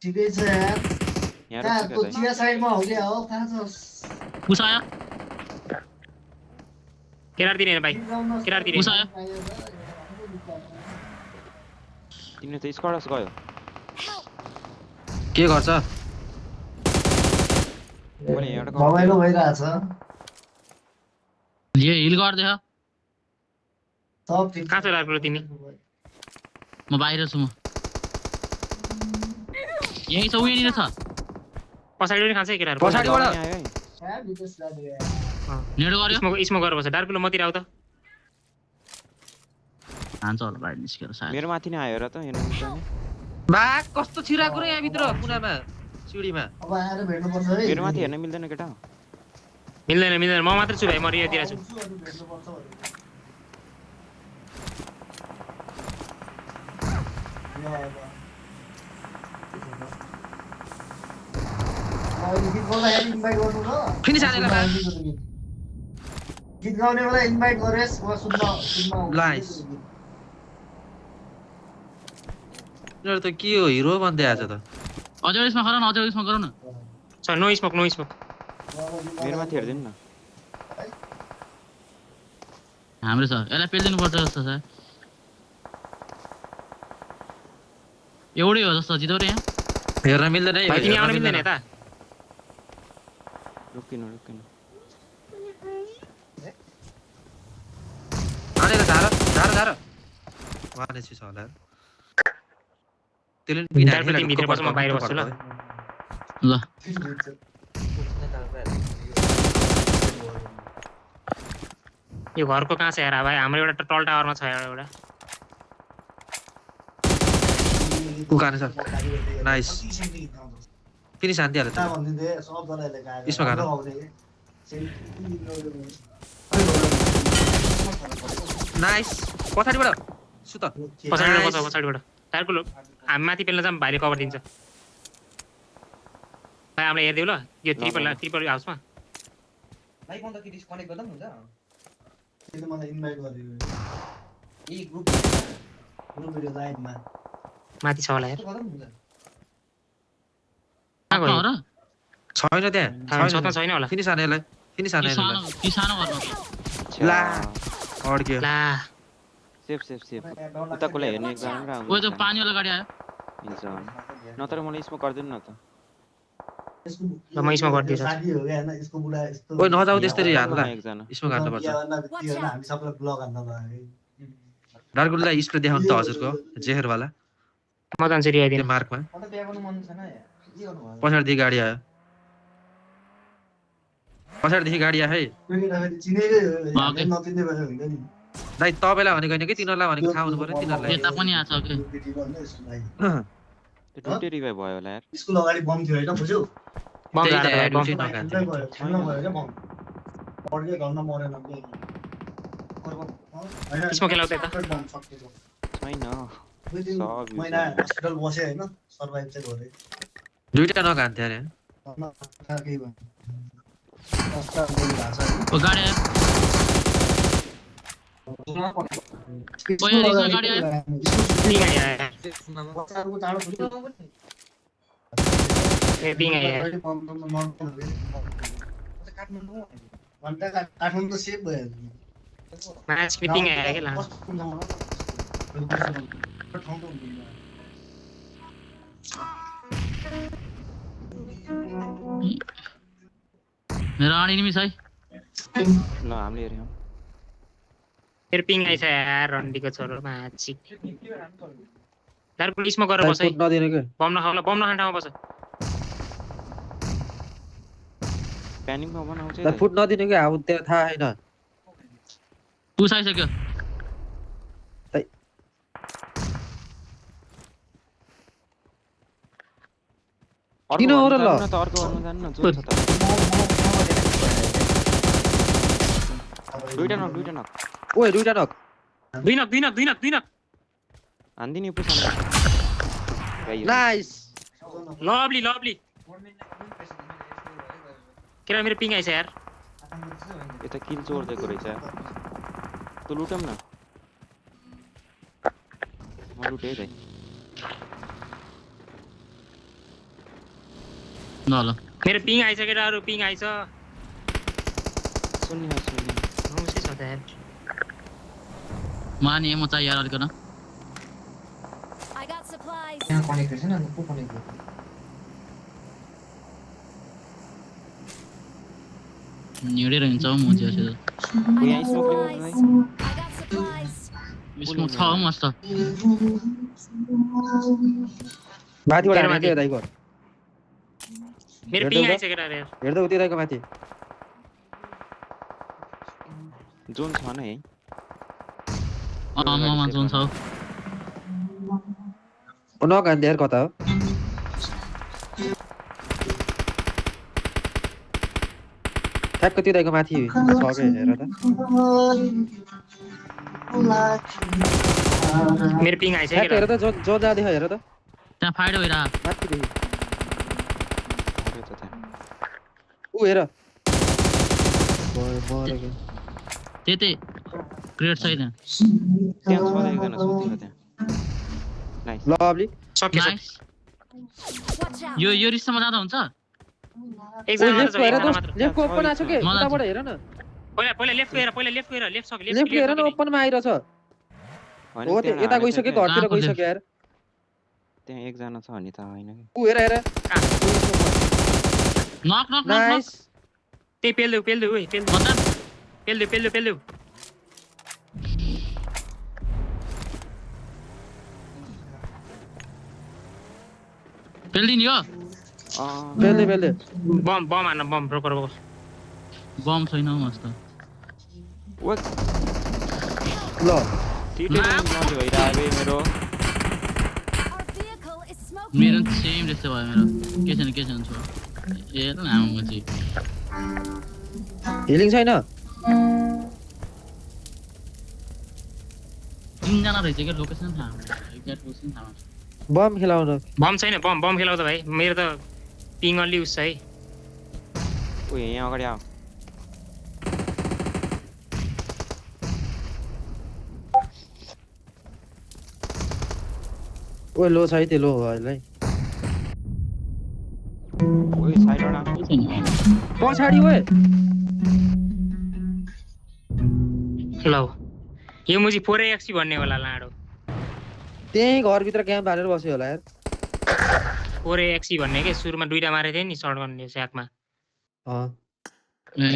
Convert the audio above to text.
ठिकै छ यार यहाँ कहाँ रोक तो के चिया साइडमा हो क्या हो कहाँ छ उस आयो केरार दिने भाइ केरार दिने उस आयो तिमीले त स्क्वाडस गयो के गर्छ मैले यहाँबाट रमाइलो भइरहेछ ये हिल गर्दै हो सब ठिक कहाँ छ लार्कुलो तिमी म बाहिर छु म यही छ उयो छ पछाडि पनि खान्छ केरार पछाडिबाट आयो है कहाँ विदेश लाग्यो नेड गर्यो स्मोक गरेर बस्छ डार्कुलो मतिर आउ त हान्छ होला बाहिर निस्केर सायद मेरो माथि नै आयो र त हेर्नु बा कस्तो छिराको रे यहाँ भित्र कुनामा सिडीमा अब आएर भेट्नुपर्छ है मेरो माथि हेर्न मिल्दैन केटा मिल्दैन मिल्दैन म मात्र छु भाइ म रियातिर छु भेट्नुपर्छ गीत गाउँदाखेरि इन्भाइट गर्नु ल फिनिस हानेला बा गीत गाउनेलाई इन्भाइट गरेस् म सुन्न नाइस यिनीहरू त के हो हिरो भन्दै आछ त अझै यसमा गरौ न अझै यसमा गरौ न छ नो स्मोक मेरो माथि हेर्दैन न हाम्रो छ यसलाई पेल्दिनु पर्छ जस्तो छ एउटै हो जस्तो जितौ रे यहाँ हेर्न मिल्दैन है भाइ तिमी आउन मिल्दैन यता रोकिनु हानेर झार वाने छ होला त्यसले डार्कुलो तिमी भित्र बस्छ म बाहिर बस्छु ल ल यो घरको कहाँ छ यार भाइ हाम्रो एउटा टल टावरमा छ एउटा उकाने छ नाइस फिनिस हान्दिहाल्यो त भन्दिँदै सबजनाले गाएर यसमा गाह्रो। नाइस पछाडिबाट सुत पछाडिबाट Nice. बस्छ पछाडिबाट डार्कुलो हामी माथि पेल्न जाम भाइले कभर दिन्छ भाइ हामीलाई हेरिदेऊ ल यो ट्रिपल हाउसमा भाइ कोन त कि डिस्कनेक्ट गर्दा पनि हुन्छ त्यसले मलाई इन्भाइट गर्यो ए ग्रुप ग्रुप भिडियो लाइभमा माथि छ होला यार गर्दा पनि हुन्छ कहाँ गयो र छैन त्यहाँ छतमा छैन होला फिनिस हानेलाई फिनिस हाने ती सानो गर्नु ला अड्क्यो ला सेफ उताकोलाई हेर्ने एकजना र ओइ त्यो पानी वाला गाडी आयो हिन्छ नत्र मलाई स्मोक गर्दैन न त ल म यसमा गरिदिन्छु साथी हो क्या हैन यसको बुढा यस्तो ओइ नजाऊ त्यसरी हान्ला एकजना यसमा गाड्नुपर्छ हामी सबैलाई ब्लग हान्न भयो डार्कुललाई स्प्रे देखाउनु त हजुरको जेहरवाला म जान्छु रियाइदिन त्यो मार्कमा अन्त बिहा गर्नु मन छैन यार के गर्नु भयो पछाडिदेखि गाडी आयो पछाडिदेखि गाडी आयो है फेरि चिनेकै हो ओके। नचिन्ने भयो हुन्छ नि दाइ तपाईँलाई भनेको होइन कि तिनीहरूलाई भनेको थाहा हुनु पर्यो तिनीहरूलाई यता पनि आछ के त्यो दुईटै रिभाइभ भयो होला यार स्कुल अगाडि बम थियो होइन बुझ्यौ बम त्यही झार्दा त भयो, बम। ड्युटी नगान्थ्यो छुन्न भयो क्या बम पड्कै घरमा मरेन स्मोक खेलाउ त यता। बम सकिएको छैन दुई दिन सब महिना हस्पिटल बस्यो होइन सर्भाइभ चाहिँ गरे दुईटा नगान्थ्यो अरे केही भयो कस्ता बोली भएको छ ओ गाडी आयो ओइ यार यसमा गाडी आयो पिङ आयो यार। बच्चाहरूको चाँडो छुट्यो ए पिङ आयो यार। काठमाडौँ घन्टा काठमाडौँ त सेफ भयो म्याच पनि पिङ आयो के ला मेरो एनिमी छ है ल हामीले हेर्यौँ फेरि पिङ आइछ यार रन्डीको छोरो माछी डार्कुलो स्मोक गरेर बस है नदिने के बम नखाउला बम नखाने ठाउँमा बस प्यानिङमा बनाउँछ तर फुट नदिने के अब त्यहाँ थाहा छैन पुस आइसक्यो किन हो र ल? त अर्को गर्नु जान्न जो छ त दुईटा नक ओए दुईटा नक दुई नक हान्दिनी पुस नाइस लभली केरा मेरो पिङ आइछ यार यता किल चोर्दिएको रहेछ तँ लुटौँ न म लुटेँ है ल ल मेरो पिङ आइछ केटाहरु पिङ आइछ सुन्ने नौसै छ त यार माने म चाहिँ यार अलिकन I got supplies. यहाँ कनेक्ट छैन अनि को कनेक्ट गर्छ हिँडेर हिँड्छ हौ म चाहिँ यसो I यहाँ got स्मोक supplies. ल्याउनु I got supplies. स्मोक छ हौ मस्त माथिबाट तेरो हानेको माथि। दाइको मेरो हेर्दै पिङ उता। आइछ केटाहरु यार हेर्दै उति दाइको माथि जोन छ नै है ममा जोन छ हौ नक हान्दै यार कता हो ठ्याक्क त्यो दाइको माथि छ के हेर त मेरो पिङ आइछ ठ्याक्क हेर केटाहरु त जो जो जाँदै छ हेर त त्यहाँ फाइट भइरा माथिदेखि अरे त त्यहाँ ऊ हेर मरेको त्यतै ग्रेड छैन त्यहाँ छ एकजना सुतेको त्यहाँ नाइस लभली सके नाइस Watch out. यो रिस्टमा जाँदा हुन्छ एकजना मात्र छ लेफ्टको हेर एकजना त मात्र लेफ्टको ओपन आछ के मलाई उताबाट हेर न पहिला लेफ्ट गएर लेफ्ट सके लेफ्ट हेर न ओपनमा आइरहेछ होइन हो त्यो त्यहाँ यता हानेको गइसक्यो थियो घरतिर कहाँको गइसक्यो यार त्यहाँ एकजना छ नि त होइन कि ऊ हेर हेर नक नक नक नाइस त्यही पेल्देऊ ओइ पेल्देऊ पेल्दिन यो बेल्दै बेल्दै बम हान्न बम रोकर बम छैन हौ मस्त ल सिटै नली भइरहेको मेरो Our vehicle is smoking. मेरो सेम जस्तो भयो मेरो के छैन छ ए ल आमा म चाहिँ हिलिङ छैन तीनजना रहेछ क्या लोकेसन थाहा एक्ज्याक्ट लोकेसन थाहा बम खेलाउन बम छैन बम खेलाउ त भाइ मेरो त पिङ अलि उस छ है उयो यहाँ अगाडि आऊ ओ लो छ है त्यो लो हो अहिले उयो साइडबाट छैन पछाडि ओए ल यो मुजी 4x भन्ने होला लाडो त्यही घरभित्र क्याम्प हालेर बस्यो होला यार 4x भन्ने के सुरुमा दुईटा मारेको थिए नि सर्ट गर्ने स्याकमा अँ ए